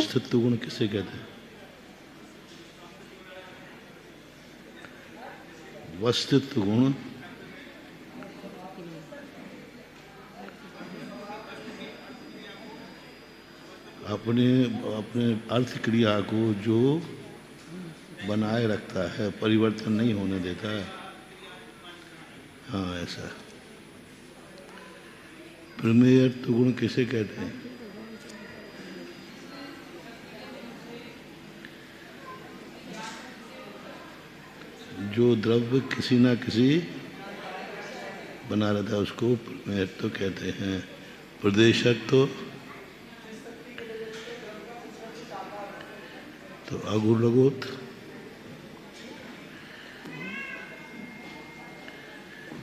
अस्तित्व गुण किसे कहते हैं? वस्तित्व गुण अपने अपने अर्थ क्रिया को जो बनाए रखता है, परिवर्तन नहीं होने देता है। हाँ, ऐसा प्रमेयत्व गुण किसे कहते हैं? जो द्रव्य किसी ना किसी बना रहता है उसको प्रमेयत्व कहते हैं। प्रदेशत्व तो अगुण लगोत,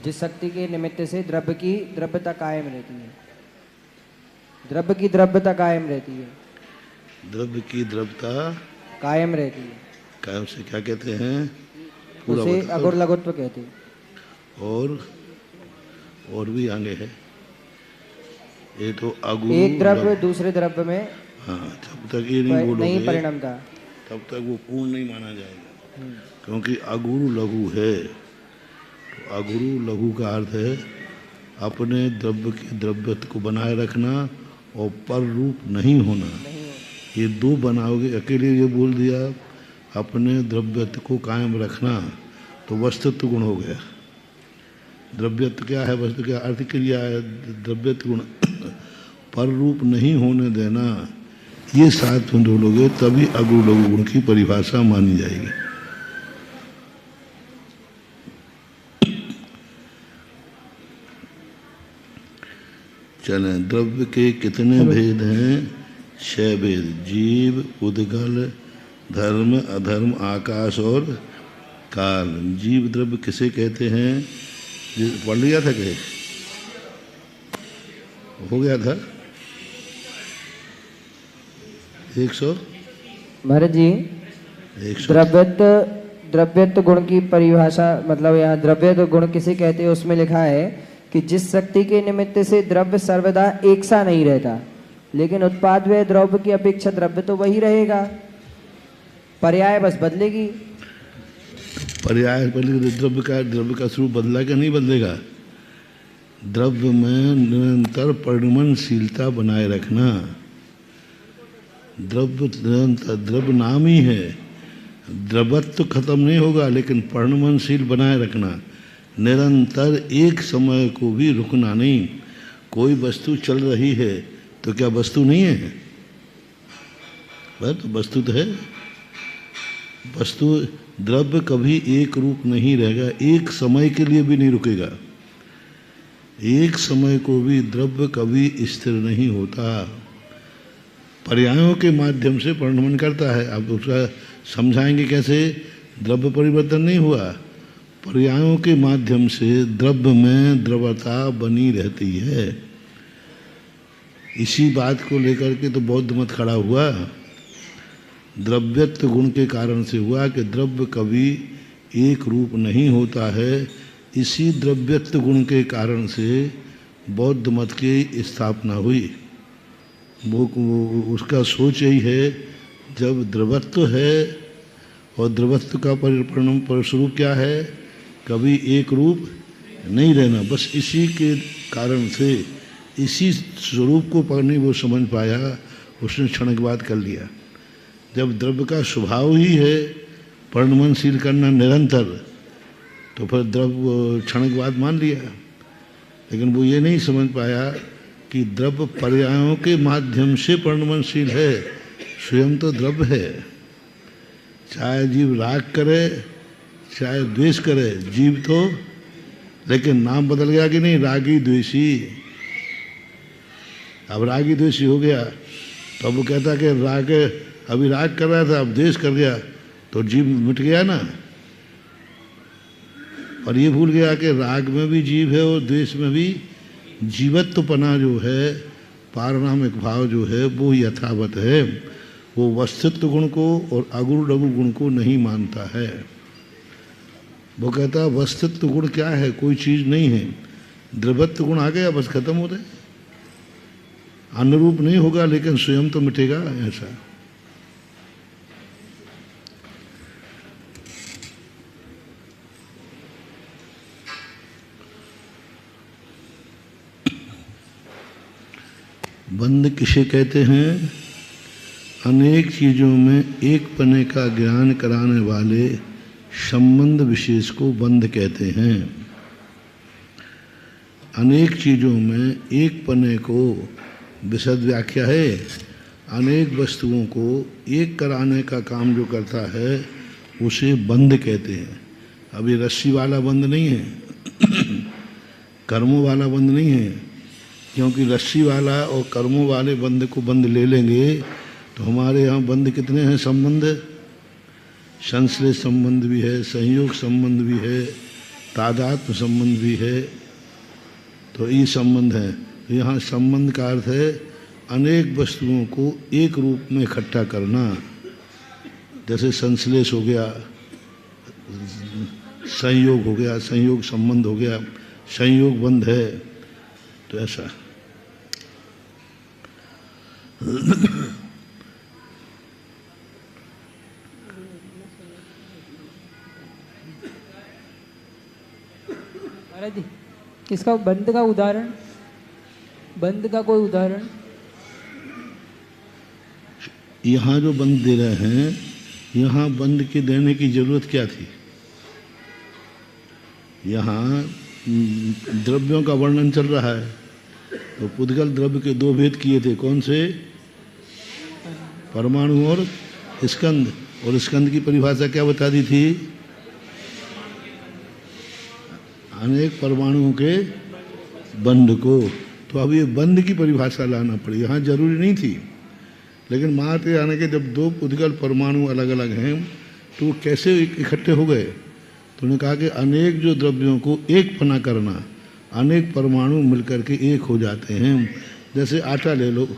जिस शक्ति के निमित्त से द्रव्य की द्रव्यता कायम रहती है, द्रव्य की द्रव्यता कायम रहती है, द्रव्य की द्रव्यता कायम रहती है, कायम से क्या कहते हैं? उसे अगुण लघुत्व कहते हैं। और भी आगे है ये तो अगुण। एक द्रव्य दूसरे द्रव्य में हाँ, जब तक ये नहीं बोलोगे नहीं परिणमता तब तक वो पूर्ण नहीं माना जाएगा। क्योंकि अगुरु लघु है, तो अगुरु लघु का अर्थ है अपने द्रव्य की द्रव्यत्व को बनाए रखना और पर रूप नहीं होना। ये दो बनाओगे, अकेले ये बोल दिया अपने द्रव्यत्व को कायम रखना तो वस्तुत्व गुण हो गया। द्रव्यत्व क्या है? वस्तु क्या अर्थ क्रिया है। द्रव्यत्व गुण पर रूप नहीं होने देना, ये साथ में बोलोगे तभी अगुण लघु गुण की परिभाषा मानी जाएगी। चलें, द्रव्य के कितने भेद हैं? 6 भेद। जीव, उद्गल, धर्म, अधर्म, आकाश और काल। जीव द्रव्य किसे कहते हैं? पढ़ लिया था कहे? हो गया था 100 महाराज जी। 100 द्रव्यत्व गुण की परिभाषा, मतलब यहाँ द्रव्यत्व गुण किसे कहते हैं उसमें लिखा है कि जिस शक्ति के निमित्त से द्रव्य सर्वदा एक सा नहीं रहता, लेकिन उत्पाद व द्रव्य की अपेक्षा द्रव्य तो वही रहेगा, पर्याय बस बदलेगी। पर्याय बदलेगी, द्रव्य का स्वरूप बदला क्या? नहीं बदलेगा। द्रव्य में निरंतर परिणमनशीलता बनाए रखना। द्रव्य नाम ही है, द्रवत्व खत्म नहीं होगा, लेकिन परिणमनशील बनाए रखना। निरंतर एक समय को भी रुकना नहीं। कोई वस्तु चल रही है तो क्या वस्तु नहीं है? बस वस्तु तो है। वस्तु द्रव्य कभी एक रूप नहीं रहेगा, एक समय के लिए भी नहीं रुकेगा। एक समय को भी द्रव्य कभी स्थिर नहीं होता। पर्यायों के माध्यम से परिणमन करता है। आप उसका समझाएंगे कैसे? द्रव्य परिवर्तन नहीं हुआ, पर्यायों के माध्यम से द्रव्य में द्रवता बनी रहती है। इसी बात को लेकर के तो बौद्ध मत खड़ा हुआ। द्रव्यत्व गुण के कारण से हुआ कि द्रव्य कभी एक रूप नहीं होता है। इसी द्रव्यत्व गुण के कारण से बौद्ध मत की स्थापना हुई। वो उसका सोच यही है, जब द्रवत्व है और द्रवत्व का परिणाम परिस्वरूप क्या है? कभी एक रूप नहीं रहना। बस इसी के कारण से, इसी स्वरूप को पढ़ने वो समझ पाया, उसने क्षणिकवाद कर लिया। जब द्रव्य का स्वभाव ही है परिणमनशील करना निरंतर, तो फिर द्रव्य क्षणिकवाद मान लिया। लेकिन वो ये नहीं समझ पाया कि द्रव्य पर्यायों के माध्यम से परिणमनशील है, स्वयं तो द्रव्य है। चाहे जीव राग करे चाहे द्वेष करे, जीव तो, लेकिन नाम बदल गया कि नहीं? रागी द्वेषी। अब रागी द्वेषी हो गया तो अब वो कहता कि राग, अभी राग कर रहा था अब द्वेष कर गया तो जीव मिट गया ना। और ये भूल गया कि राग में भी जीव है और द्वेष में भी जीवत्वपना जो है, पारणामिक भाव जो है वो यथावत है। वो वस्तुत्व गुण को और अगुण लघु गुण को नहीं मानता है। वो कहता वस्तुत्व गुण क्या है, कोई चीज नहीं है। द्रवत्व गुण आ गया बस खत्म हो गए। अनुरूप नहीं होगा लेकिन स्वयं तो मिटेगा, ऐसा। बंध किसे कहते हैं? अनेक चीजों में एक पने का ज्ञान कराने वाले संबंध विशेष को बंध कहते हैं। अनेक चीजों में एक पने को विशद व्याख्या है। अनेक वस्तुओं को एक कराने का काम जो करता है उसे बंध कहते हैं। अब ये रस्सी वाला बंध नहीं है, कर्मों वाला बंध नहीं है, क्योंकि रस्सी वाला और कर्मों वाले बंध को बंध ले लेंगे तो हमारे यहाँ बंध कितने हैं संबंध? संश्लेष संबंध भी है, संयोग संबंध भी है, तादात्म्य संबंध भी है, तो ये संबंध है। यहाँ संबंध का अर्थ है अनेक वस्तुओं को एक रूप में इकट्ठा करना। जैसे संश्लेष हो गया, संयोग हो गया, संयोग संबंध हो गया, संयोग बंध है, तो ऐसा। महाराज जी, इसका बंध का उदाहरण, बंध का कोई उदाहरण? यहाँ जो बंध दे रहे हैं, यहाँ बंध के देने की जरूरत क्या थी? यहाँ द्रव्यों का वर्णन चल रहा है, तो पुद्गल द्रव्य के दो भेद किए थे। कौन से? परमाणु और स्कंद। और स्कंद की परिभाषा क्या बता दी थी? अनेक परमाणुओं के बंध को। तो अब ये बंध की परिभाषा लाना पड़ी, यहाँ जरूरी नहीं थी, लेकिन मानते आने के जब दो पुद्गल परमाणु अलग अलग हैं तो वो कैसे इकट्ठे हो गए? तो उन्होंने कहा कि अनेक जो द्रव्यों को एक फना करना, अनेक परमाणु मिलकर के एक हो जाते हैं। जैसे आटा ले लो,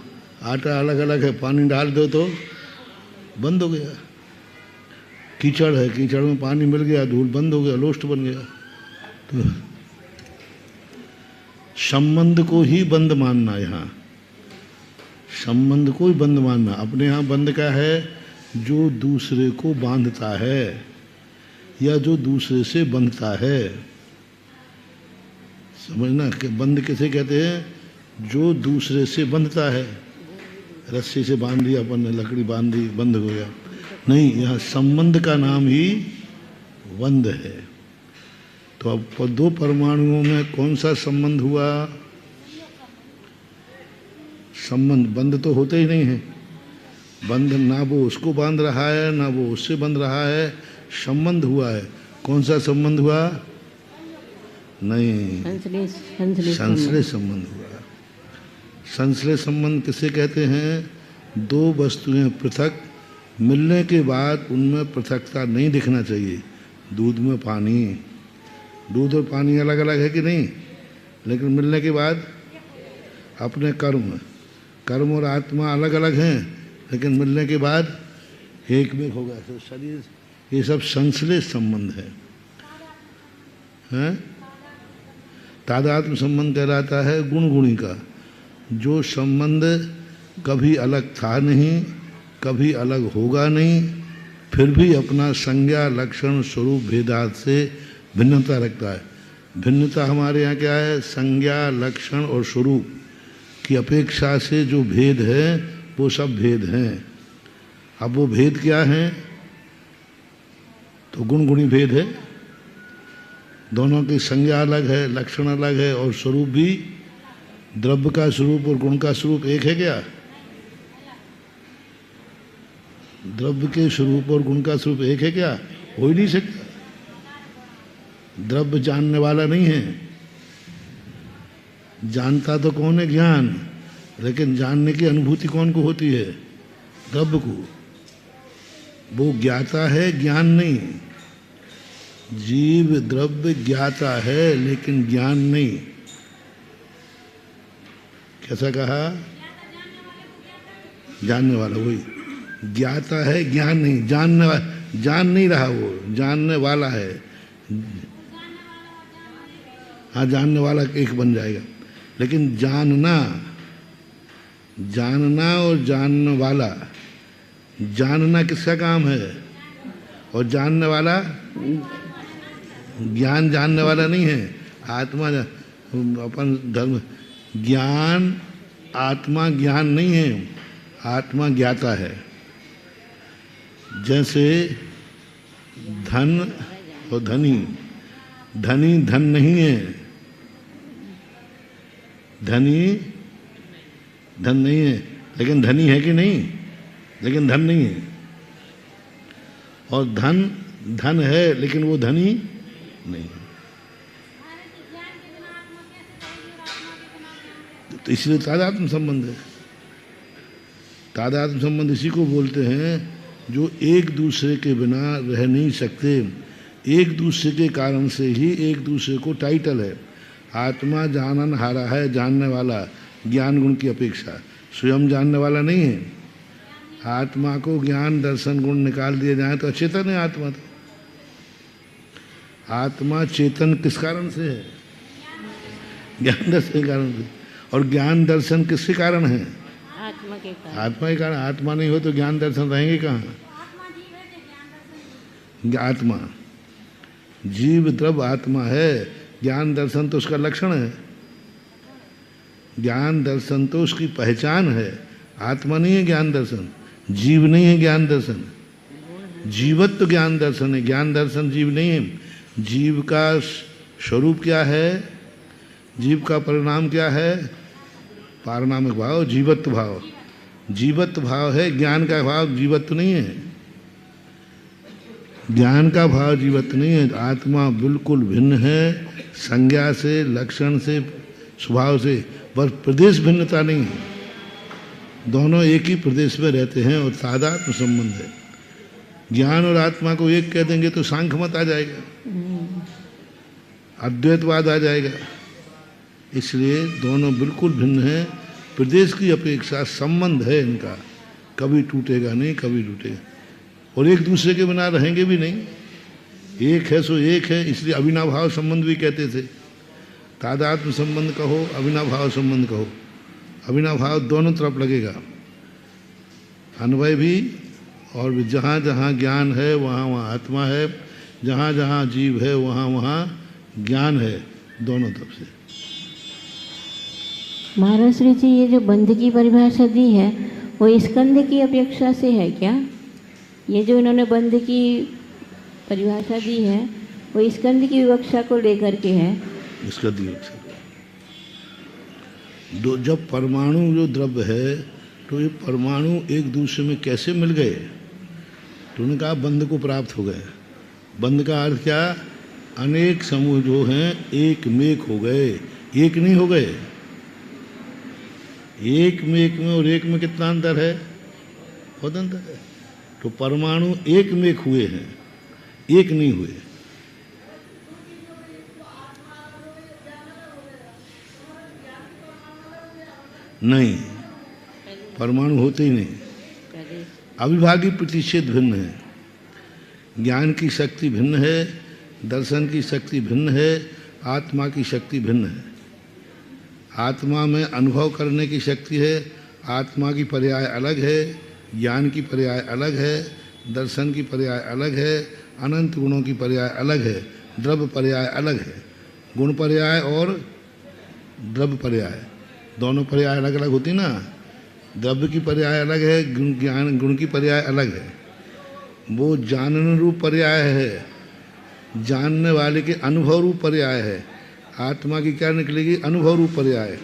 आटा अलग अलग है, पानी डाल दो तो बंद हो गया। कीचड़ है, कीचड़ में पानी मिल गया, धूल बंद हो गया, लोस्ट बन गया। तो संबंध को ही बंद मानना, यहाँ संबंध को ही बंद मानना। अपने यहाँ बंद का है जो दूसरे को बांधता है या जो दूसरे से बंधता है। समझना कि बंद किसे कहते हैं? जो दूसरे से बंधता है। रस्सी से बांध लिया अपन ने, लकड़ी बांध दी, बंद हो गया नहीं। यहाँ संबंध का नाम ही बंध है। तो अब दो परमाणुओं में कौन सा संबंध हुआ? संबंध, बंध तो होते ही नहीं है। बंध ना वो उसको बांध रहा है ना वो उससे बंध रहा है, संबंध हुआ है। कौन सा संबंध हुआ? नहीं, संश्लेष संबंध हुआ। संश्लेष संबंध किसे कहते हैं? दो वस्तुएं पृथक मिलने के बाद उनमें पृथकता नहीं दिखना चाहिए। दूध में पानी, दूध और पानी अलग अलग है कि नहीं, लेकिन मिलने के बाद अपने कर्म, कर्म और आत्मा अलग अलग हैं, लेकिन मिलने के बाद एक में होगा। तो शरीर, ये सब संश्लेष संबंध है, हैं? तादात्म्य संबंध कहलाता है गुण गुणी का। जो संबंध कभी अलग था नहीं, कभी अलग होगा नहीं, फिर भी अपना संज्ञा लक्षण स्वरूप भेदात से भिन्नता रखता है। भिन्नता हमारे यहाँ क्या है? संज्ञा लक्षण और स्वरूप की अपेक्षा से जो भेद है वो सब भेद हैं। अब वो भेद क्या हैं? तो गुण गुणी भेद है। दोनों की संज्ञा अलग है, लक्षण अलग है और स्वरूप भी। द्रव्य का स्वरूप और गुण का स्वरूप एक है क्या? द्रव्य के स्वरूप और गुण का स्वरूप एक है क्या? हो ही नहीं सकता। द्रव्य जानने वाला नहीं है, जानता तो कौन है? ज्ञान। लेकिन जानने की अनुभूति कौन को होती है? द्रव्य को। वो ज्ञाता है, ज्ञान नहीं। जीव द्रव्य ज्ञाता है लेकिन ज्ञान नहीं। कैसा कहा? जानने वाला, वही ज्ञाता है, ज्ञान नहीं। जान नहीं रहा, वो जानने वाला है। हाँ, जानने वाला एक बन जाएगा, लेकिन जानना और जानने वाला, जानना किसका काम है? और जानने वाला, ज्ञान जानने वाला नहीं है। आत्मा अपन धर्म, ज्ञान आत्मा ज्ञान नहीं है, आत्मा ज्ञाता है। जैसे धन और धनी, धनी धन नहीं है, धनी धन नहीं है, लेकिन धनी है कि नहीं? लेकिन धन नहीं है। और धन धन है लेकिन वो धनी नहीं। तो इसलिए तादात्म्य संबंध है। तादात्म्य संबंध इसी को बोलते हैं जो एक दूसरे के बिना रह नहीं सकते। एक दूसरे के कारण से ही एक दूसरे को टाइटल है। आत्मा जानन हारा है, जानने वाला, ज्ञान गुण की अपेक्षा। स्वयं जानने वाला नहीं है। आत्मा को ज्ञान दर्शन गुण निकाल दिए जाए तो अचेतन है आत्मा। तो आत्मा चेतन किस कारण से है? ज्ञान दर्शन के कारण से। और ज्ञान दर्शन किसके कारण है? आत्मा के कारण। आत्मा के कारण। आत्मा नहीं हो तो ज्ञान दर्शन रहेंगे कहाँ? आत्मा, जीव द्रव्य आत्मा है, ज्ञान दर्शन तो उसका लक्षण है। ज्ञान दर्शन तो उसकी पहचान है। आत्मा नहीं है ज्ञान दर्शन, जीव नहीं है ज्ञान दर्शन। जीवत्व तो ज्ञान दर्शन है, ज्ञान दर्शन जीव नहीं है। जीव का स्वरूप क्या है? जीव का परिणाम क्या है? पारनामिक भाव, जीवत्व भाव। जीवत्व भाव है, ज्ञान का भाव जीवत्व नहीं है। ज्ञान का भाव जीवत्व नहीं है। आत्मा बिल्कुल भिन्न है, संज्ञा से, लक्षण से, स्वभाव से, बस प्रदेश भिन्नता नहीं है। दोनों एक ही प्रदेश में रहते हैं और तादात्म्य संबंध है। ज्ञान और आत्मा को एक कह देंगे तो सांख्य मत आ जाएगा, अद्वैतवाद आ जाएगा। इसलिए दोनों बिल्कुल भिन्न हैं। प्रदेश की अपेक्षा संबंध है इनका, कभी टूटेगा नहीं, कभी टूटेगा। और एक दूसरे के बिना रहेंगे भी नहीं। एक है सो एक है, इसलिए अविनाभाव संबंध भी कहते थे। तादात्म्य संबंध कहो, अविनाभाव संबंध कहो। अविनाभाव दोनों तरफ लगेगा, अन्वय भी और भी। जहाँ जहाँ ज्ञान है वहाँ वहाँ आत्मा है, जहाँ जहाँ जीव है वहाँ वहाँ ज्ञान है, दोनों तरफ से। महाराज श्री जी, ये जो बंध की परिभाषा दी है वो स्कंद की अपेक्षा से है क्या? ये जो इन्होंने बंध की परिभाषा दी है वो स्कंद की विवक्षा को लेकर के है? इसका दिया दो। जब परमाणु जो द्रव्य है तो ये परमाणु एक दूसरे में कैसे मिल गए? तो उन्होंने कहा बंध को प्राप्त हो गए। बंध का अर्थ क्या? अनेक समूह जो हैं एक मेक हो गए, एक नहीं हो गए। एक में एक में और एक में कितना अंतर है? बहुत अंतर है। तो परमाणु एक में हुए हैं, एक नहीं हुए। नहीं, परमाणु होते ही नहीं। अविभागी प्रतिषेध भिन्न है। ज्ञान की शक्ति भिन्न है, दर्शन की शक्ति भिन्न है, आत्मा की शक्ति भिन्न है। आत्मा में अनुभव करने की शक्ति है, आत्मा की पर्याय अलग है, ज्ञान की पर्याय अलग है, दर्शन की पर्याय अलग है, अनंत गुणों की पर्याय अलग है, द्रव्य पर्याय अलग है। गुण पर्याय और द्रव्य पर्याय दोनों पर्याय अलग अलग होती ना। द्रव्य की पर्याय अलग है, ज्ञान गुण की पर्याय अलग है। वो जानन रूप पर्याय है, जानने वाले के अनुभव रूप पर्याय है। आत्मा की क्या निकलेगी? अनुभव रूप पर्याय।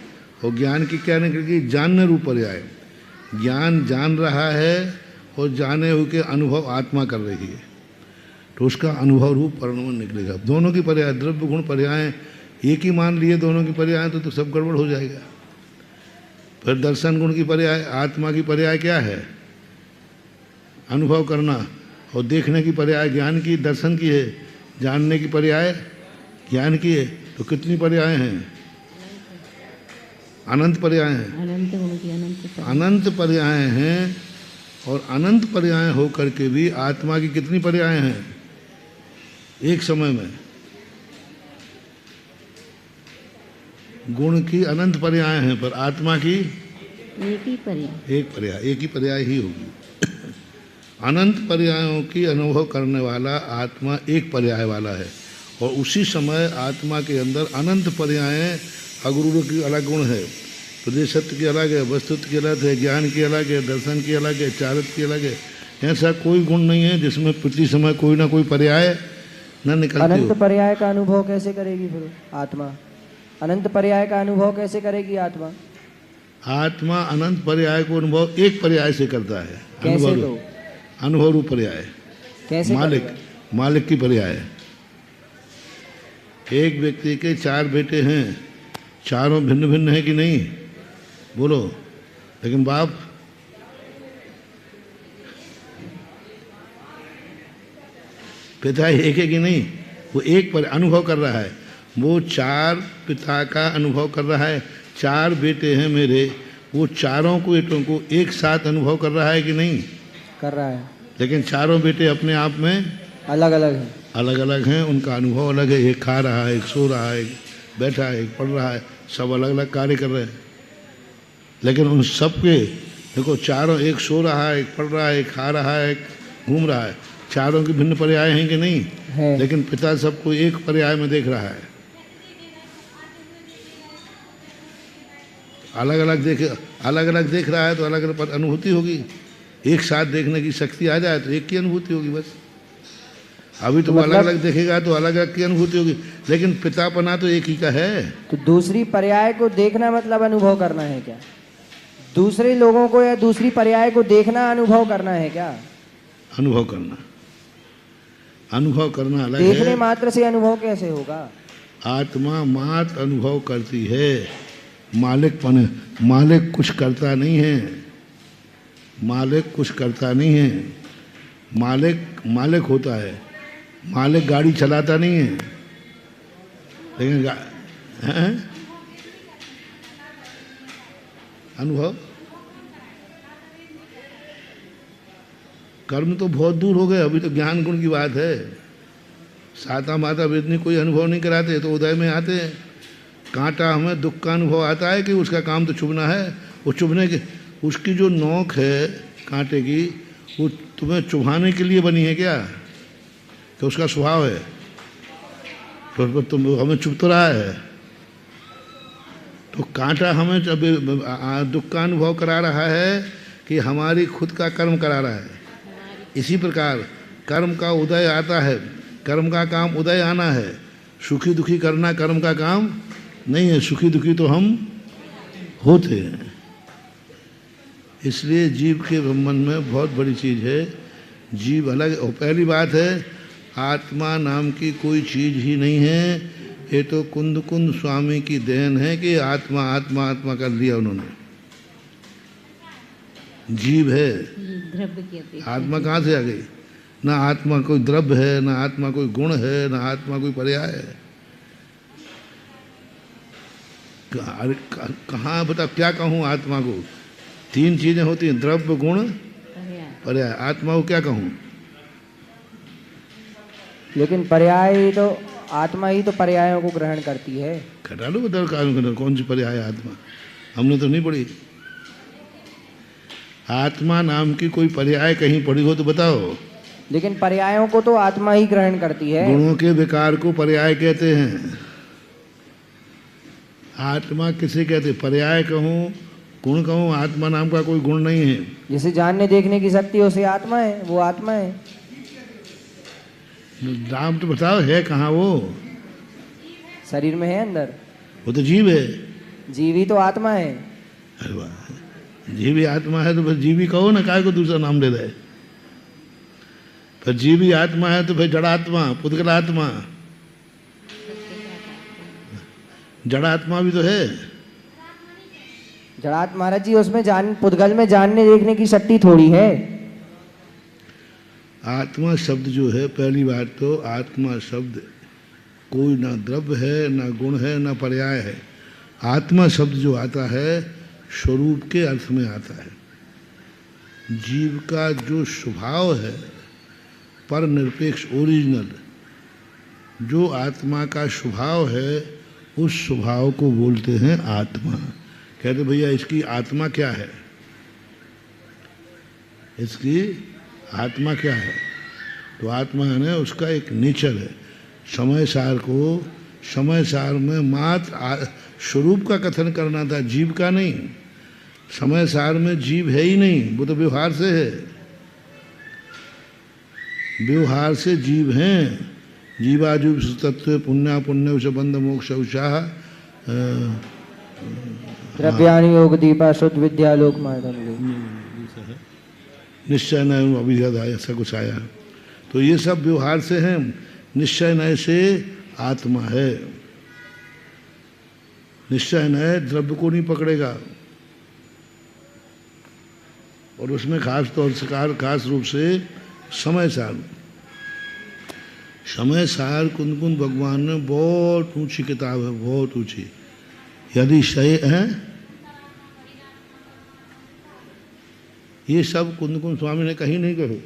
और ज्ञान की क्या निकलेगी? जानने रूप पर्याय। ज्ञान जान रहा है और जाने हुए अनुभव आत्मा कर रही है, तो उसका अनुभव रूप परिणाम निकलेगा। दोनों की पर्याय, द्रव्य गुण पर्याय एक ही मान लिए दोनों की पर्याय, तो सब गड़बड़ हो जाएगा। फिर दर्शन गुण की पर्याय, आत्मा की पर्याय क्या है? अनुभव करना। और देखने की पर्याय ज्ञान की, दर्शन की है। जानने की पर्याय ज्ञान की है। तो कितनी पर्याय हैं? अनंत पर्याय हैं। अनंत गुण की अनंत अनंत पर्याय हैं। और अनंत पर्याय होकर के भी आत्मा की कितनी पर्याय हैं एक समय में? गुण की अनंत पर्याय हैं, पर आत्मा की एक ही पर्याय, एक पर्याय, एक ही पर्याय ही होगी। अनंत पर्यायों की अनुभव करने वाला आत्मा एक पर्याय वाला है। और उसी समय आत्मा के अंदर अनंत पर्याय, अगुरु की अलग गुण है, प्रदेशत्व की अलग है, वस्तुत्व की अलग है, ज्ञान की अलग है, दर्शन की अलग है, चारित्र की अलग है। ऐसा कोई गुण नहीं है जिसमें प्रति समय कोई ना कोई पर्याय न निकलती हो। अनंत पर्याय का अनुभव कैसे करेगी फिर आत्मा? अनंत पर्याय का अनुभव कैसे करेगी आत्मा? आत्मा अनंत पर्याय को अनुभव एक पर्याय से करता है। कैसे? तो अनुभव रूप पर्याय, कैसे मालिक की पर्याय। एक व्यक्ति के 4 बेटे हैं, चारों भिन्न भिन्न है कि नहीं? बोलो। लेकिन बाप पिता एक है कि नहीं? वो एक पर अनुभव कर रहा है। वो 4 पिता का अनुभव कर रहा है। 4 बेटे हैं मेरे, वो चारों बेटों को एक साथ अनुभव कर रहा है कि नहीं? कर रहा है। लेकिन चारों बेटे अपने आप में अलग अलग है। अलग अलग हैं, उनका अनुभव अलग है। एक खा रहा है, एक सो रहा है, एक बैठा है, एक पढ़ रहा है, सब अलग अलग कार्य कर रहे हैं। लेकिन उन सब के देखो, चारों, एक सो रहा है, एक पढ़ रहा है, एक खा रहा है, एक घूम रहा है, चारों के भिन्न पर्याय हैं कि नहीं है। लेकिन पिता सबको एक पर्याय में देख रहा है। अलग अलग देख रहा है तो अलग अलग अनुभूति होगी। एक साथ देखने की शक्ति आ जाए तो एक की अनुभूति होगी बस। अभी तो अलग अलग देखेगा तो अलग अलग की अनुभूति होगी, लेकिन पितापना तो एक ही का है। तो दूसरी पर्याय को देखना मतलब अनुभव करना है क्या? दूसरे लोगों को या दूसरी पर्याय को देखना अनुभव करना है क्या? अनुभव करना अलग है। देखने मात्र से अनुभव कैसे होगा? आत्मा मात्र अनुभव करती है। मालिक कुछ करता नहीं है। मालिक कुछ करता नहीं है। मालिक होता है। मालिक गाड़ी चलाता नहीं है। लेकिन अनुभव, कर्म तो बहुत दूर हो गए, अभी तो ज्ञान गुण की बात है। साता माता वेदनी कोई अनुभव नहीं कराते तो उदय में आते हैं। कांटा हमें दुख का अनुभव आता है कि उसका काम तो चुभना है। वो चुभने के, उसकी जो नोक है कांटे की, वो तुम्हें चुभाने के लिए बनी है क्या? कि उसका स्वभाव है? तो तुम हमें चुभ तो रहा है। तो कांटा हमें दुख का अनुभव करा रहा है कि हमारी खुद का कर्म करा रहा है। इसी प्रकार कर्म का उदय आता है। कर्म का काम उदय आना है। सुखी दुखी करना कर्म का काम नहीं है। सुखी दुखी तो हम होते हैं। इसलिए जीव के संबंध में बहुत बड़ी चीज़ है। जीव अलग। और पहली बात है, आत्मा नाम की कोई चीज़ ही नहीं है। ये तो कुंद स्वामी की देन है कि आत्मा आत्मा आत्मा कर लिया उन्होंने। जीव है, द्रव्य की अपेक्षा। आत्मा कहाँ से आ गई? ना आत्मा कोई द्रव्य है, ना आत्मा कोई गुण है, ना आत्मा कोई पर्याय है। कहाँ बता, क्या कहूँ आत्मा को? 3 चीजें होती हैं, द्रव्य, गुण, पर्याय। आत्मा को क्या कहूँ? लेकिन पर्याय तो आत्मा ही तो पर्यायों को ग्रहण करती है। घटा लो, बताओ कौन सी पर्याय है आत्मा? हमने तो नहीं पढ़ी। आत्मा नाम की कोई पर्याय कहीं पढ़ी हो तो बताओ। लेकिन पर्यायों को तो आत्मा ही ग्रहण करती है। गुणों के विकार को पर्याय कहते हैं। आत्मा किसे कहते? पर्याय कहूँ, गुण कहूँ, आत्मा नाम का कोई गुण नहीं है। जिसे जानने देखने की शक्ति उसे आत्मा है, वो आत्मा है। नाम तो बताओ, है कहाँ वो? शरीर में है अंदर। वो तो जीव है। जीव ही तो आत्मा है। अरे वाह, जीव ही आत्मा है तो फिर जीव ही कहो ना, काय को दूसरा नाम दे रहे? फिर जीव ही आत्मा है तो फिर जड़ात्मा, पुद्गलात्मा, जड़ात्मा भी तो है। जड़ात महाराज जी उसमें पुद्गल में जानने देखने की शक्ति थोड़ी है। आत्मा शब्द जो है, पहली बात तो आत्मा शब्द कोई ना द्रव्य है, ना गुण है, ना पर्याय है। आत्मा शब्द जो आता है स्वरूप के अर्थ में आता है। जीव का जो स्वभाव है पर निरपेक्ष ओरिजिनल, जो आत्मा का स्वभाव है उस स्वभाव को बोलते हैं आत्मा। कहते भैया इसकी आत्मा क्या है, इसकी आत्मा क्या है? तो आत्मा है ना उसका एक नेचर है। समय सार को समय सार में मात्र स्वरूप का कथन करना था, जीव का नहीं। समय सार में जीव है ही नहीं, वो तो व्यवहार से है, व्यवहार से जीव हैं। जीवाजूब तत्व पुण्य पुण्य संबंध मोक्ष उषा द्रव्यानि योग दीपा शुद्ध विद्यालोक मार्गम निश्चय नय अभिधा ऐसा कुछ आया। तो ये सब व्यवहार से हैं, निश्चय नय से आत्मा है। निश्चय नय द्रव्य को नहीं पकड़ेगा और उसमें खास तौर से खास रूप से समय सार। समय सार कुंदकुंद भगवान ने बहुत ऊंची किताब है, बहुत ऊंची। यदि शय है ये सब कुंदकुंद स्वामी ने कहीं नहीं कहो।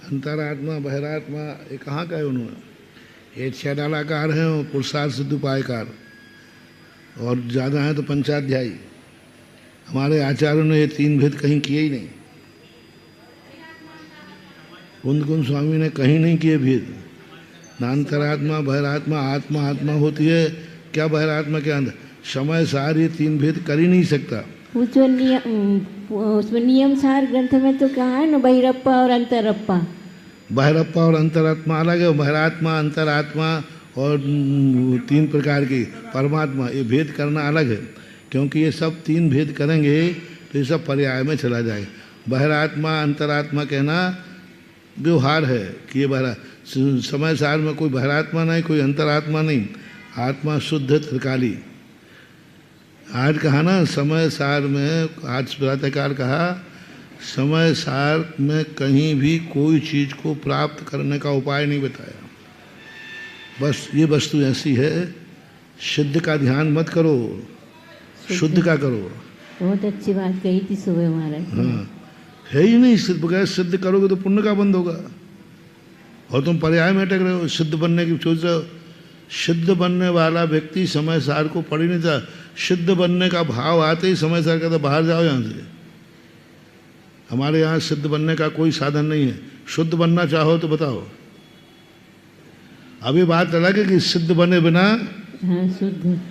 अंतरात्मा बहिरात्मा ये कहाँ कहे उन्होंने? ये 6 डालाकार हैं और पुरुषार्थ सिद्ध उपायकार, और ज़्यादा हैं तो पंचाध्यायी। हमारे आचार्यों ने ये 3 भेद कहीं किए ही नहीं। कुंदकुंद स्वामी ने कहीं नहीं किए भेद। ना अंतरात्मा बहिरात्मा, आत्मा आत्मा होती है क्या, बहिरात्मा क्या अंदर? समय सार ये 3 भेद कर ही नहीं सकता। वो जो उसमें नियम सार ग्रंथ में तो कहा है ना, बहिरप्पा और अंतरप्पा। बहिरप्पा और अंतरात्मा अलग है। बहिरात्मा अंतरात्मा और 3 प्रकार की परमात्मा, ये भेद करना अलग है। क्योंकि ये सब 3 भेद करेंगे तो ये सब पर्याय में चला जाएगा। बहिरात्मा अंतरात्मा कहना व्यवहार है कि ये बहरा समय सार में कोई बहिरात्मा नहीं, कोई अंतरात्मा नहीं, आत्मा शुद्ध त्रिकाली। आज कहा ना समय सार में, आज प्रातःकाल कहा समय सार में कहीं भी कोई चीज को प्राप्त करने का उपाय नहीं बताया। बस ये वस्तु ऐसी है, सिद्ध का ध्यान मत करो, शुद्ध का करो। बहुत अच्छी बात कही थी सुबह महाराज। हाँ, है ही नहीं। सिद्ध बगैर सिद्ध करोगे तो पुण्य का बंद होगा और तुम पर्याय में अटक रहे हो, सिद्ध बनने की सोच रहे हो। सिद्ध बनने वाला व्यक्ति समय सार को पढ़ ही नहीं था। सिद्ध बनने का भाव आते ही समय सार कहता बाहर जाओ यहाँ से। हमारे यहाँ सिद्ध बनने का कोई साधन नहीं है। शुद्ध बनना चाहो तो बताओ। अभी बात अलग है कि सिद्ध बने बिना हाँ,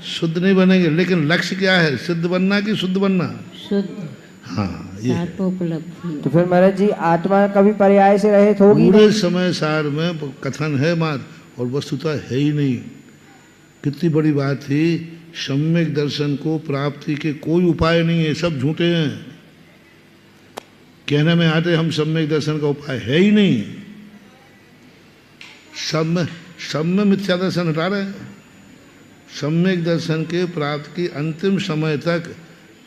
शुद्ध नहीं बनेंगे, लेकिन लक्ष्य क्या है, सिद्ध बनना कि शुद्ध बनना? शुद्ध। हाँ, ये उपलब्धि। तो फिर महाराज जी आत्मा कभी पर्याय से रहित होगी? पूरे समय सार में कथन है मात्र, और वस्तुतः है ही नहीं। कितनी बड़ी बात थी। सम्यक दर्शन को प्राप्ति के कोई उपाय नहीं है, सब झूठे हैं। कहने में आते हम सम्यक दर्शन का उपाय है ही नहीं। सब में मिथ्या दर्शन हटा रहे हैं। सम्यक दर्शन के प्राप्ति की अंतिम समय तक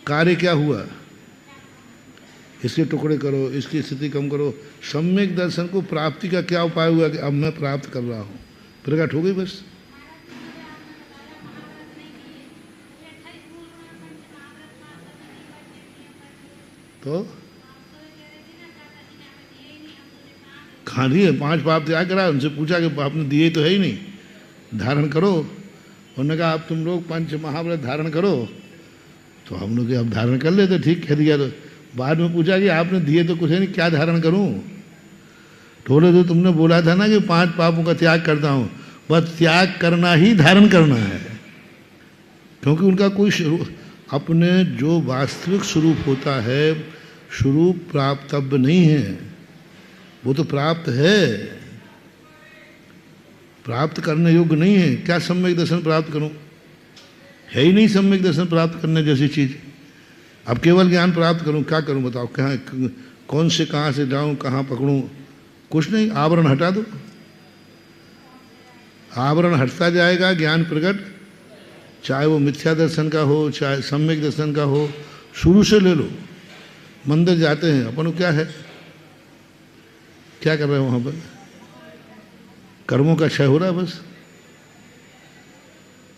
कार्य क्या हुआ? इसके टुकड़े करो, इसकी स्थिति कम करो। सम्यक दर्शन को प्राप्ति का क्या उपाय हुआ कि अब मैं प्राप्त कर रहा हूं, प्रकट हो गई बस। तो कहाँ दिए? 5 पाप त्याग करा। उनसे पूछा कि आपने दिए तो है ही नहीं, धारण करो। उन्होंने कहा आप तुम लोग 5 महाव्रत धारण करो। तो हम लोग अब धारण कर लेते, ठीक कह दिया। तो बाद में पूछा कि आपने दिए तो कुछ है नहीं, क्या धारण करूं? थोड़े तो तुमने बोला था ना कि 5 पापों का त्याग करता हूं। बस त्याग करना ही धारण करना है, क्योंकि उनका कोई अपने जो वास्तविक स्वरूप होता है, स्वरूप प्राप्तव्य नहीं है, वो तो प्राप्त है, प्राप्त करने योग्य नहीं है। क्या सम्यक दर्शन प्राप्त करूं? है ही नहीं सम्यक दर्शन प्राप्त करने जैसी चीज। अब केवल ज्ञान प्राप्त करूं, क्या करूं बताओ? कहाँ, कौन से कहाँ से जाऊं, कहाँ पकड़ूं? कुछ नहीं, आवरण हटा दो। आवरण हटता जाएगा, ज्ञान प्रकट चाहे वो मिथ्या दर्शन का हो चाहे सम्यक दर्शन का हो, शुरू से ले लो। मंदिर जाते हैं अपन को क्या है, क्या कर रहे हैं वहां पर, कर्मों का क्षय हो रहा है बस।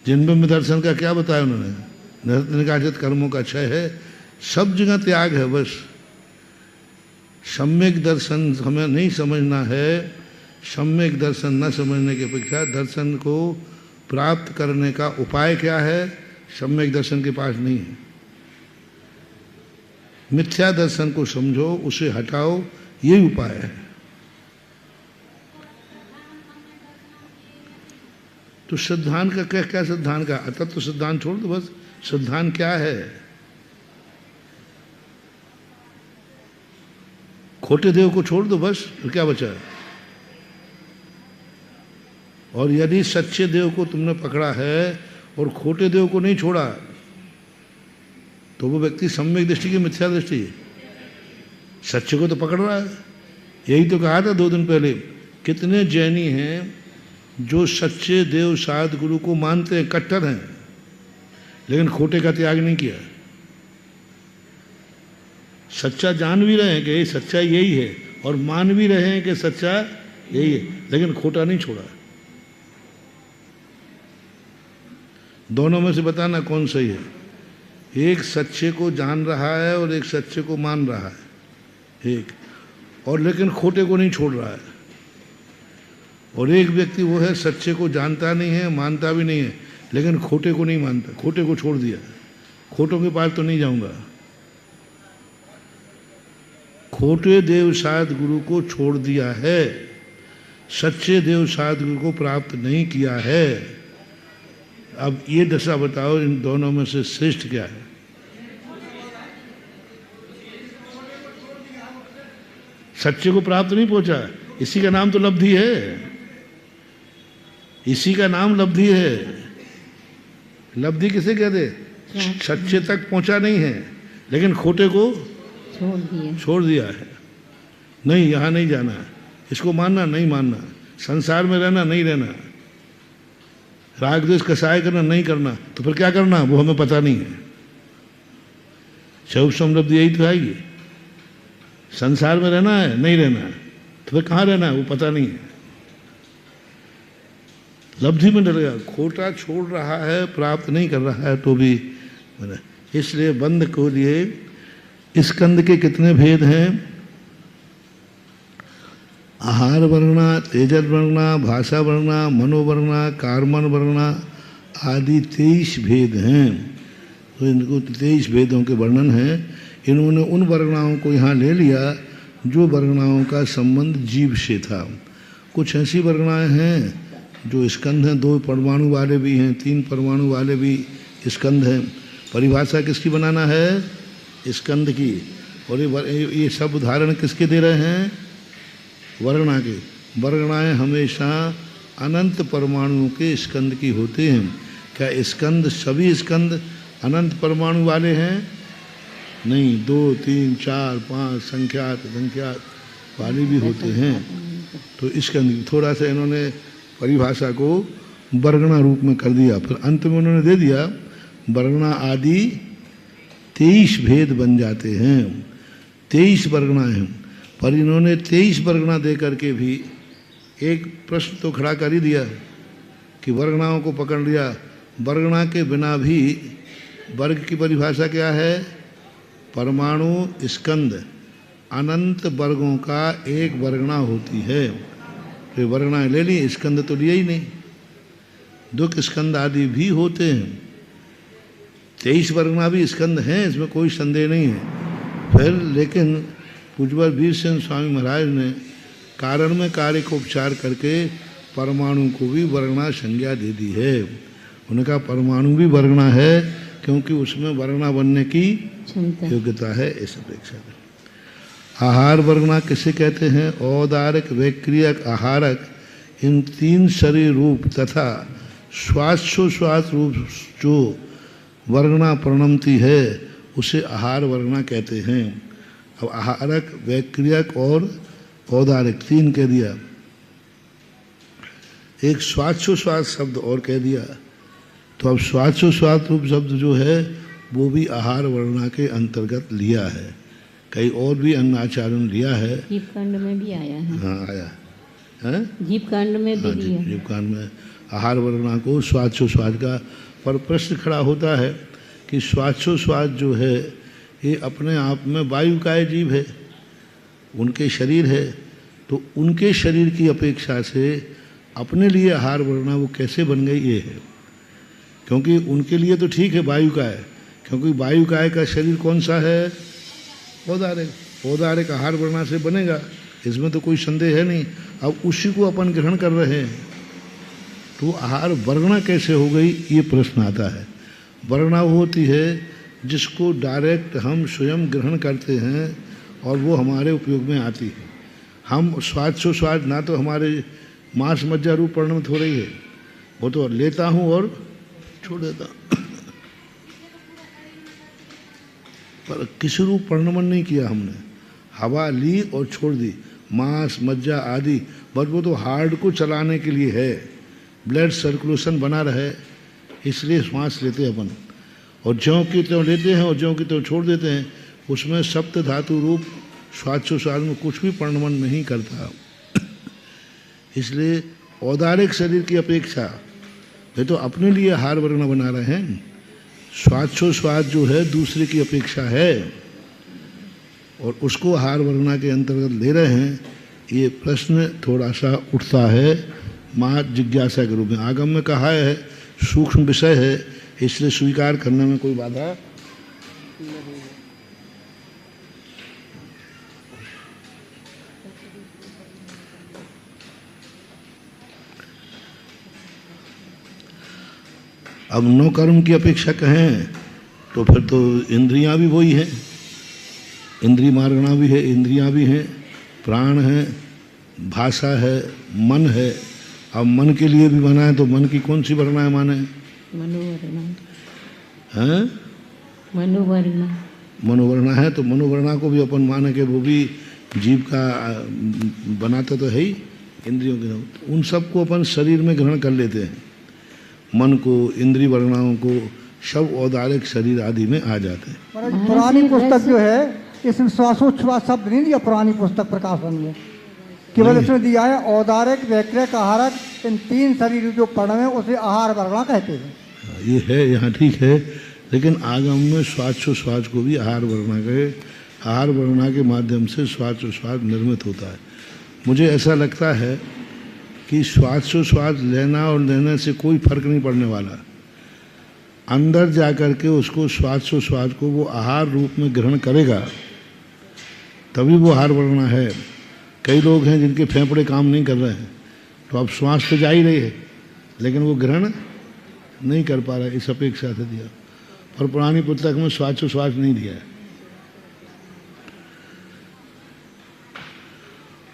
जिनबिंब दर्शन का क्या बताया उन्होंने, निकाचित कर्मों का क्षय है, सब जगह त्याग है बस। सम्यक दर्शन हमें नहीं समझना है, सम्यक दर्शन न समझने की अपेक्षा दर्शन को प्राप्त करने का उपाय क्या है, सम्यक दर्शन के पास नहीं है। मिथ्या दर्शन को समझो, उसे हटाओ, यही उपाय है। तो सिद्धांत का क्या क्या, सिद्धांत का अतत्व तो सिद्धांत छोड़ दो बस। सिद्धांत क्या है, खोटे देव को छोड़ दो बस, फिर क्या बचा है। और यदि सच्चे देव को तुमने पकड़ा है और खोटे देव को नहीं छोड़ा, तो वो व्यक्ति सम्यक दृष्टि की मिथ्या दृष्टि है। सच्चे को तो पकड़ रहा है। यही तो कहा था 2 दिन पहले, कितने जैनी हैं जो सच्चे देव साध गुरु को मानते हैं, कट्टर हैं, लेकिन खोटे का त्याग नहीं किया। सच्चा जान भी रहे हैं कि सच्चा यही है, और मान भी रहे हैं कि सच्चा यही है, लेकिन खोटा नहीं छोड़ा। दोनों में से बताना कौन सही है। एक सच्चे को जान रहा है और एक सच्चे को मान रहा है, एक, और लेकिन खोटे को नहीं छोड़ रहा है। और एक व्यक्ति वो है सच्चे को जानता नहीं है, मानता भी नहीं है, लेकिन खोटे को नहीं मानता, खोटे को छोड़ दिया, खोटों के पास तो नहीं जाऊंगा। खोटे देव साध गुरु को छोड़ दिया है, सच्चे देव साध गुरु को प्राप्त नहीं किया है। अब ये दशा बताओ, इन दोनों में से श्रेष्ठ क्या है। सच्चे को प्राप्त नहीं पहुंचा, इसी का नाम तो लब्धि है, इसी का नाम लब्धि है। लब्धि किसे कहते, सच्चे तक पहुंचा नहीं है, लेकिन खोटे को छोड़ दिया है। नहीं, यहां नहीं जाना, इसको मानना नहीं मानना, संसार में रहना नहीं रहना, राग द्वेष कसाय करना नहीं करना, तो फिर क्या करना वो हमें पता नहीं है। शौभ समृद्धि यही तो आएगी। संसार में रहना है नहीं रहना, तो फिर कहाँ रहना है वो पता नहीं है। लब्धि में डर गया, खोटा छोड़ रहा है, प्राप्त नहीं कर रहा है तो भी। इसलिए बंध को लिए स्कंद के कितने भेद हैं, आहार वर्णा, तेजस वर्णा, भाषा वर्णा, मनोवर्णा, कार्मन वर्णा आदि 23 भेद हैं। तो इनको 23 भेदों के वर्णन है। इन्होंने उन वर्णाओं को यहाँ ले लिया जो वर्णाओं का संबंध जीव से था। कुछ ऐसी वर्णाएं हैं जो स्कंद हैं, 2 परमाणु वाले भी हैं, 3 परमाणु वाले भी स्कंद हैं। परिभाषा किसकी बनाना है, स्कंद की। और ये सब उदाहरण किसके दे रहे हैं, वर्णा के। वर्णाएं हमेशा अनंत परमाणुओं के स्कंद की होते हैं। क्या स्कंद सभी स्कंद अनंत परमाणु वाले हैं, नहीं, 2, 3, 4, 5 संख्यात वाले भी होते हैं। तो स्कंद थोड़ा सा इन्होंने परिभाषा को वर्णा रूप में कर दिया। फिर अंत में उन्होंने दे दिया वर्णा आदि 23 भेद बन जाते हैं। 23 वर्णा हैं, पर इन्होंने 23 वर्णा दे करके भी एक प्रश्न तो खड़ा कर ही दिया कि वर्णाओं को पकड़ लिया। वर्णा के बिना भी वर्ग की परिभाषा क्या है, परमाणु स्कंद अनंत वर्गों का एक वर्णा होती है। तो वर्णा ले ली, स्कंद तो लिया ही नहीं। दुख स्कंद आदि भी होते हैं, 23 वर्णा भी स्कंद हैं, इसमें कोई संदेह नहीं है। फिर लेकिन पूज्यवर वीर सिंह स्वामी महाराज ने कारण में कार्य को उपचार करके परमाणु को भी वर्णा संज्ञा दे दी है। उनका परमाणु भी वर्णा है क्योंकि उसमें वर्णा बनने की योग्यता है। इस अपेक्षा में आहार वर्णा किसे कहते हैं, औदारक, वैक्रियक, आहारक, इन 3 शरीर रूप तथा श्वासोश्वास रूप जो वर्णा प्रणमती है उसे आहार वर्णा कहते हैं। अब आहारक, वैक्रियक और औदारक 3 कह दिया, एक श्वासोश्वास शब्द और कह दिया। तो अब स्वाद रूप शब्द जो है वो भी आहार वर्णा के अंतर्गत लिया है। कई और भी अन्न आचार्यों ने लिया है। जीवकांड में भी आया है। हाँ आया है, जीवकांड में भी लिया है। जीवकांड में आहार वर्णा को स्वाद का। पर प्रश्न खड़ा होता है कि स्वाद जो है ये अपने आप में वायुकाय जीव है, उनके शरीर है, तो उनके शरीर की अपेक्षा से अपने लिए आहार वर्णा वो कैसे बन गई ये है। क्योंकि उनके लिए तो ठीक है वायुकाय, क्योंकि वायुकाय का शरीर कौन सा है? औदारिक आहार वर्णा से बनेगा, इसमें तो कोई संदेह है नहीं। अब उसी को अपन ग्रहण कर रहे हैं तो आहार वर्णा कैसे हो गई ये प्रश्न आता है। वर्णा वो होती है जिसको डायरेक्ट हम स्वयं ग्रहण करते हैं और वो हमारे उपयोग में आती है। हम स्वाद ना तो हमारे मांस मज्जा रूप परिणमित हो रही है, वो तो लेता हूँ और छोड़ देता हूँ, पर किसी रूप परिणमन नहीं किया हमने। हवा ली और छोड़ दी, मांस मज्जा आदि, बस वो तो हार्ट को चलाने के लिए है, ब्लड सर्कुलेशन बना रहे, इसलिए श्वास लेते हैं अपन। और ज्यों की त्यों लेते हैं और ज्यों की त्यों छोड़ देते हैं। उसमें सप्त धातु रूप स्वाद में कुछ भी परिणमन नहीं करता। इसलिए औदारिक शरीर की अपेक्षा ये तो अपने लिए आहार वर्णा बना रहे हैं। स्वाद जो है दूसरे की अपेक्षा है और उसको आहार वर्णा के अंतर्गत ले रहे हैं। ये प्रश्न थोड़ा सा उठता है महा जिज्ञासा के रूप में। आगम में कहा है सूक्ष्म विषय है, इसलिए स्वीकार करने में कोई बाधा अब नो कर्म की अपेक्षा कहें तो फिर तो इंद्रियां भी वही हैं, इंद्रिय मार्गणा भी है, इंद्रियां भी हैं, प्राण है, भाषा है, मन है। अब मन के लिए भी बना है तो मन की कौन सी वर्णा माने? मनोवर्णा है, तो मनोवर्णा को भी अपन माने के वो भी जीव का बनाता तो है ही, इंद्रियों के। उन सबको अपन शरीर में ग्रहण कर लेते हैं, मन को, इंद्रिय वर्णाओं को, सब औदारिक शरीर आदि में आ जाते हैं। पुरानी पुस्तक जो है इसमें श्वासोच्छ्वास शब्द नहीं दिया, पुरानी पुस्तक प्रकाशन में केवल इसमें दिया है औदारिक, वैक्रिक, आहारक, इन तीन शरीर जो पढ़ में उसे आहार वर्णा कहते हैं। ये है यहाँ ठीक है, लेकिन आगम में स्वाद को भी आहार वर्णा के, आहार वर्णा के माध्यम से स्वाद निर्मित होता है। मुझे ऐसा लगता है कि स्वाद लेना और लेने से कोई फर्क नहीं पड़ने वाला। अंदर जा कर के उसको स्वाद को वो आहार रूप में ग्रहण करेगा तभी वो आहार वर्णा है। कई लोग हैं जिनके फेफड़े काम नहीं कर रहे हैं, तो अब श्वास तो जा ही रही है लेकिन वो ग्रहण नहीं कर पा रहा, इस अपेक्षा से दिया। और पुरानी पुस्तक में स्वाद नहीं दिया है।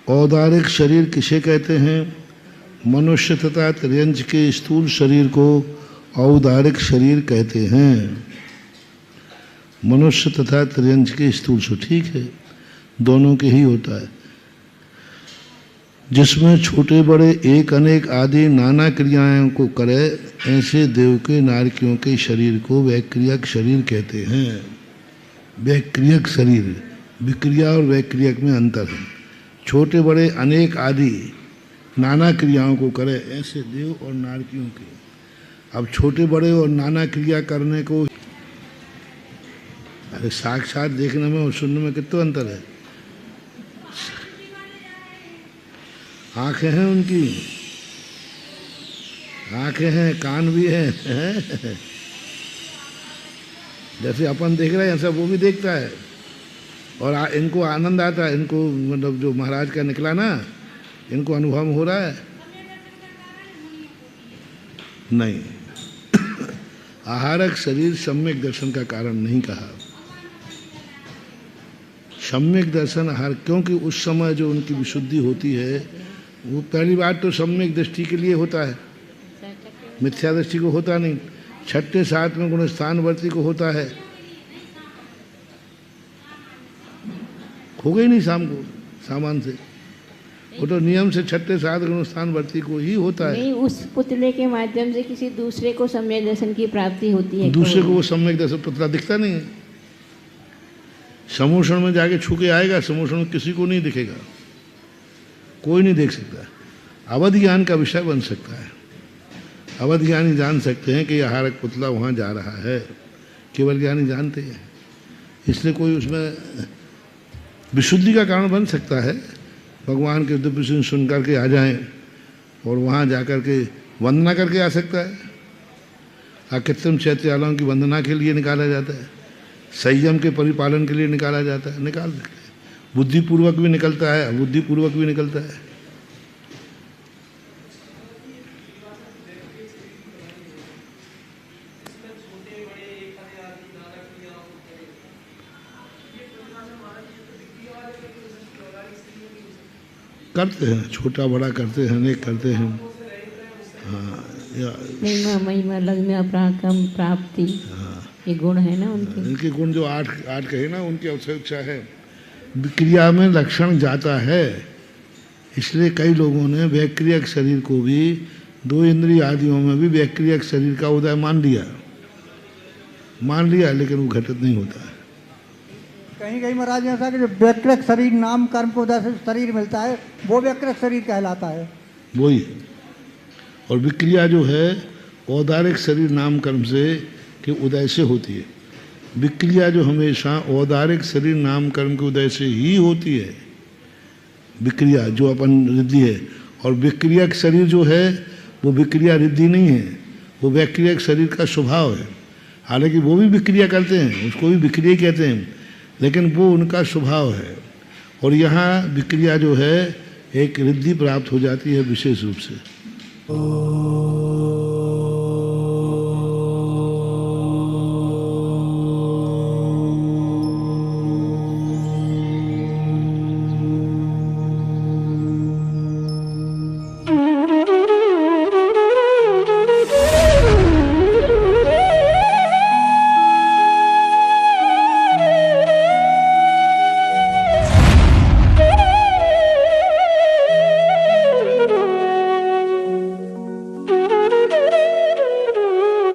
औदारिक शरीर किसे कहते हैं? मनुष्य तथा त्रियंच के स्थूल शरीर को औदारिक शरीर कहते हैं। मनुष्य तथा त्रियंच के स्थूल से ठीक है, दोनों के ही होता है, जिसमें छोटे बड़े एक अनेक आदि नाना क्रियाओं को करे, ऐसे देव के नारकियों के शरीर को वैक्रियक शरीर कहते हैं। वैक्रियक शरीर, विक्रिया और वैक्रियक में अंतर है। छोटे बड़े अनेक आदि नाना क्रियाओं को करे, ऐसे देव और नारकियों के। अब छोटे बड़े और नाना क्रिया करने को, अरे साक्षात देखने में और सुनने में कितना अंतर है। आंखें हैं उनकी, आंखें हैं, कान भी है, जैसे अपन देख रहे हैं ऐसा वो भी देखता है और इनको आनंद आता है। इनको मतलब जो महाराज का निकला ना, इनको अनुभव हो रहा है नहीं। आहारक शरीर सम्यक दर्शन का कारण नहीं कहा। सम्यक दर्शन आहार, क्योंकि उस समय जो उनकी विशुद्धि होती है वो पहली बात तो सम्यक दृष्टि के लिए होता है, मिथ्या दृष्टि को होता नहीं। छठे सात में गुण स्थानवर्ती को होता है। हो गई नहीं शाम को सामान से, वो तो नियम से छठे सात गुण स्थान वर्ती को ही होता है। नहीं, उस पुतले के माध्यम से किसी दूसरे को सम्यक दर्शन की प्राप्ति होती है। दूसरे को वो सम्यक दर्शन पुतला दिखता नहीं है। समोषण में जाके छू के आएगा, समोषण में किसी को नहीं दिखेगा, कोई नहीं देख सकता। अवध ज्ञान का विषय बन सकता है। अवध ज्ञानी जान सकते हैं कि यह हारक पुतला वहाँ जा रहा है, केवल ज्ञानी जानते हैं। इसलिए कोई उसमें विशुद्धि का कारण बन सकता है। भगवान के दिव्य सुन सुन करके आ जाएं और वहाँ जा कर के वंदना करके आ सकता है। अकृत्रिम चैत्यालों की वंदना के लिए निकाला जाता है, संयम के परिपालन के लिए निकाला जाता है, निकाल सकते हैं। बुद्धिपूर्वक भी निकलता है, अबुद्धिपूर्वक भी निकलता है। करते हैं, छोटा बड़ा करते हैं, अनेक करते हैं। हाँ, महिमा महिमा लग्न अपराक्रम प्राप्ति, ये गुण है ना उनके। इनके गुण जो आठ कहे ना, उनकी अवसर है। विक्रिया में लक्षण जाता है, इसलिए कई लोगों ने वैक्रियक शरीर को भी, दो इंद्रिय आदियों में भी वैक्रियक शरीर का उदय मान लिया, लेकिन वो घटित नहीं होता है। कहीं कहीं महाराज ऐसा कि जो व्यक्रिक शरीर नाम कर्म को उदय से शरीर मिलता है, वो व्यक्रिक शरीर कहलाता है। वही, और विक्रिया जो है औदारिक शरीर नाम कर्म से के उदय से होती है। विक्रिया जो हमेशा औदारिक शरीर नाम कर्म के उदय से ही होती है। विक्रिया जो अपन रिद्धि है, और विक्रियक शरीर जो है वो विक्रिया रिद्धि नहीं है, वो वैक्रियक शरीर का स्वभाव है। हालांकि वो भी विक्रिया करते हैं, उसको भी विक्रिया कहते हैं, लेकिन वो उनका स्वभाव है। और यहाँ विक्रिया जो है एक रिद्धि प्राप्त हो जाती है विशेष रूप से।